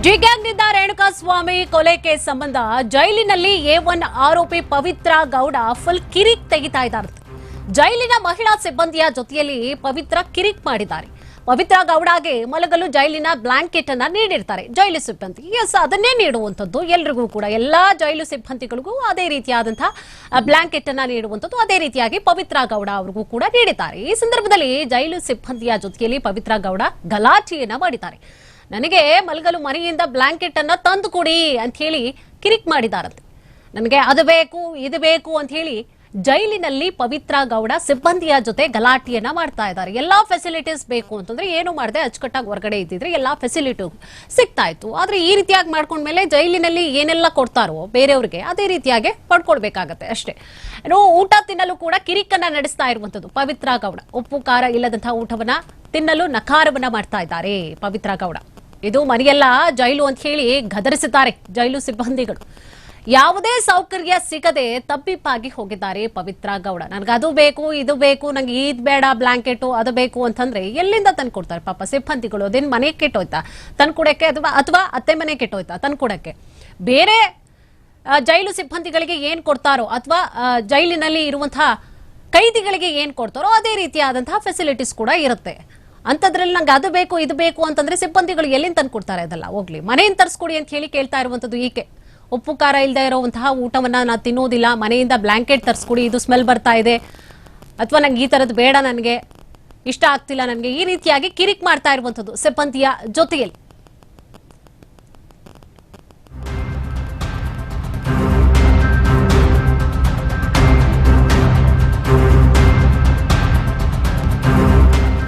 ಜಿಗ್ಯಾಂಗ್ನಿಂದ ರೇಣುಕಾಸ್ವಾಮಿ ಕೊಲೆ ಕೇಸ್ ಸಂಬಂಧ ಜೈಲಿನಲ್ಲಿ A1 ಆರೋಪಿ ಪವಿತ್ರ ಗೌಡ ಫುಲ್ ಕಿರಿಕ್ ತೆಗಿತಾ ಇದ್ದಾರೆ. ಜೈಲಿನ ಮಹಿಳಾ ಸಿಬ್ಬಂದಿಯ ಜೊತೆಯಲ್ಲಿ ಪವಿತ್ರ ಕಿರಿಕ್ ಮಾಡಿದ್ದಾರೆ. ಪವಿತ್ರ ಗೌಡಗೆ ಮಲಗಲು ಜೈಲಿನ ಬ್ಲಾಂಕೆಟ್ ಅನ್ನ ನೀಡಿರ್ತಾರೆ ಜೈಲು ಸಿಬ್ಬಂದಿ. ಎಸ್, ಅದನ್ನೇ ನೀಡುವಂತದ್ದು ಎಲ್ರಿಗೂ ಕೂಡ, ಎಲ್ಲಾ ಜೈಲು ಸಿಬ್ಬಂದಿಗಳಿಗೂ ಅದೇ ರೀತಿಯಾದಂತಹ ಬ್ಲಾಂಕೆಟ್ ಅನ್ನ ನೀಡುವಂತದ್ದು. ಅದೇ ರೀತಿಯಾಗಿ ಪವಿತ್ರ ಗೌಡ ಅವರಿಗೂ ಕೂಡ ನೀಡಿದ್ದಾರೆ. ಈ ಸಂದರ್ಭದಲ್ಲಿ ಜೈಲು ಸಿಬ್ಬಂದಿಯ ಜೊತೆಯಲ್ಲಿ ಪವಿತ್ರ ಗೌಡ ಗಲಾಟೆಯನ್ನ ಮಾಡಿದ್ದಾರೆ. ನನಗೆ ಮಲಗಲು ಮನೆಯಿಂದ ಬ್ಲಾಂಕೆಟ್ ಅನ್ನ ತಂದು ಕೊಡಿ ಅಂತ ಹೇಳಿ ಕಿರಿಕ್ ಮಾಡಿದಾರಂತೆ. ನನಗೆ ಅದು ಬೇಕು ಇದು ಬೇಕು ಅಂತ ಹೇಳಿ ಜೈಲಿನಲ್ಲಿ ಪವಿತ್ರ ಗೌಡ ಸಿಬ್ಬಂದಿಯ ಜೊತೆ ಗಲಾಟೆಯನ್ನ ಮಾಡ್ತಾ ಇದ್ದಾರೆ. ಎಲ್ಲಾ ಫೆಸಿಲಿಟೀಸ್ ಬೇಕು ಅಂತಂದ್ರೆ ಏನು ಮಾಡದೆ ಅಚ್ಚುಕಟ್ಟಾಗಿ ಹೊರಗಡೆ ಇದ್ದಿದ್ರೆ ಎಲ್ಲಾ ಫೆಸಿಲಿಟಿ ಸಿಗ್ತಾ ಇತ್ತು. ಆದ್ರೆ ಈ ರೀತಿಯಾಗಿ ಮಾಡ್ಕೊಂಡ್ಮೇಲೆ ಜೈಲಿನಲ್ಲಿ ಏನೆಲ್ಲ ಕೊಡ್ತಾರೋ ಬೇರೆಯವ್ರಿಗೆ ಅದೇ ರೀತಿಯಾಗಿ ಪಡ್ಕೊಳ್ಬೇಕಾಗತ್ತೆ ಅಷ್ಟೇ. ಊಟ ತಿನ್ನಲು ಕೂಡ ಕಿರಿಕನ್ನ ನಡೆಸ್ತಾ ಇರುವಂತದ್ದು ಪವಿತ್ರ ಗೌಡ. ಉಪ್ಪು ಖಾರ ಇಲ್ಲದಂತಹ ಊಟವನ್ನ ತಿನ್ನಲು ನಕಾರವನ್ನ ಮಾಡ್ತಾ ಇದ್ದಾರೆ ಪವಿತ್ರ ಗೌಡ. ಇದು ಮನೆಯೆಲ್ಲ ಜೈಲು ಅಂತ ಹೇಳಿ ಗದರಿಸಿದ್ದಾರೆ ಜೈಲು ಸಿಬ್ಬಂದಿಗಳು. ಯಾವುದೇ ಸೌಕರ್ಯ ಸಿಗದೆ ತಬ್ಬಿಬ್ಬಾಗಿ ಹೋಗಿದ್ದಾರೆ ಪವಿತ್ರ ಗೌಡ. ನನಗೆ ಅದು ಬೇಕು ಇದು ಬೇಕು, ನಂಗೆ ಈದ್ ಬೇಡ ಬ್ಲಾಂಕೆಟ್ ಅದು ಬೇಕು ಅಂತಂದ್ರೆ ಎಲ್ಲಿಂದ ತಂದು ಕೊಡ್ತಾರೆ ಪಾಪ ಸಿಬ್ಬಂದಿಗಳು? ಅದೇನು ಮನೆ ಕೆಟ್ಟೋಯ್ತಾ ತಂದ್ಕೊಡಕ್ಕೆ, ಅಥವಾ ಅತ್ತೆ ಮನೆ ಕೆಟ್ಟೋಯ್ತಾ ತಂದ್ಕೊಡಕ್ಕೆ? ಬೇರೆ ಜೈಲು ಸಿಬ್ಬಂದಿಗಳಿಗೆ ಏನ್ ಕೊಡ್ತಾರೋ ಅಥವಾ ಜೈಲಿನಲ್ಲಿ ಇರುವಂತಹ ಕೈದಿಗಳಿಗೆ ಏನ್ ಕೊಡ್ತಾರೋ ಅದೇ ರೀತಿಯಾದಂತಹ ಫೆಸಿಲಿಟೀಸ್ ಕೂಡ ಇರುತ್ತೆ. ಅಂತದ್ರಲ್ಲಿ ನಂಗೆ ಅದು ಬೇಕು ಇದು ಬೇಕು ಅಂತಂದ್ರೆ ಸಿಬ್ಬಂದಿಗಳು ಎಲ್ಲಿಂದ ತಂದು ಕೊಡ್ತಾರೆ? ಅದೆಲ್ಲ ಹೋಗ್ಲಿ, ಮನೆಯಿಂದ ತರಿಸ್ಕೊಡಿ ಅಂತ ಹೇಳಿ ಕೇಳ್ತಾ ಇರುವಂತದ್ದು ಈಕೆ. ಉಪ್ಪು ಖಾರ ಇಲ್ಲದೆ ಇರುವಂತಹ ಊಟವನ್ನ ನಾ ತಿನ್ನೋದಿಲ್ಲ, ಮನೆಯಿಂದ ಬ್ಲಾಂಕೆಟ್ ತರಿಸ್ಕೊಡಿ, ಇದು ಸ್ಮೆಲ್ ಬರ್ತಾ ಇದೆ, ಅಥವಾ ನಂಗೆ ಈ ತರದ್ದು ಬೇಡ, ನನಗೆ ಇಷ್ಟ ಆಗ್ತಿಲ್ಲ, ನನಗೆ ಈ ರೀತಿಯಾಗಿ ಕಿರಿಕ್ ಮಾಡ್ತಾ ಇರುವಂತದ್ದು ಸಿಬ್ಬಂದಿಯ ಜೊತೆಯಲ್ಲಿ.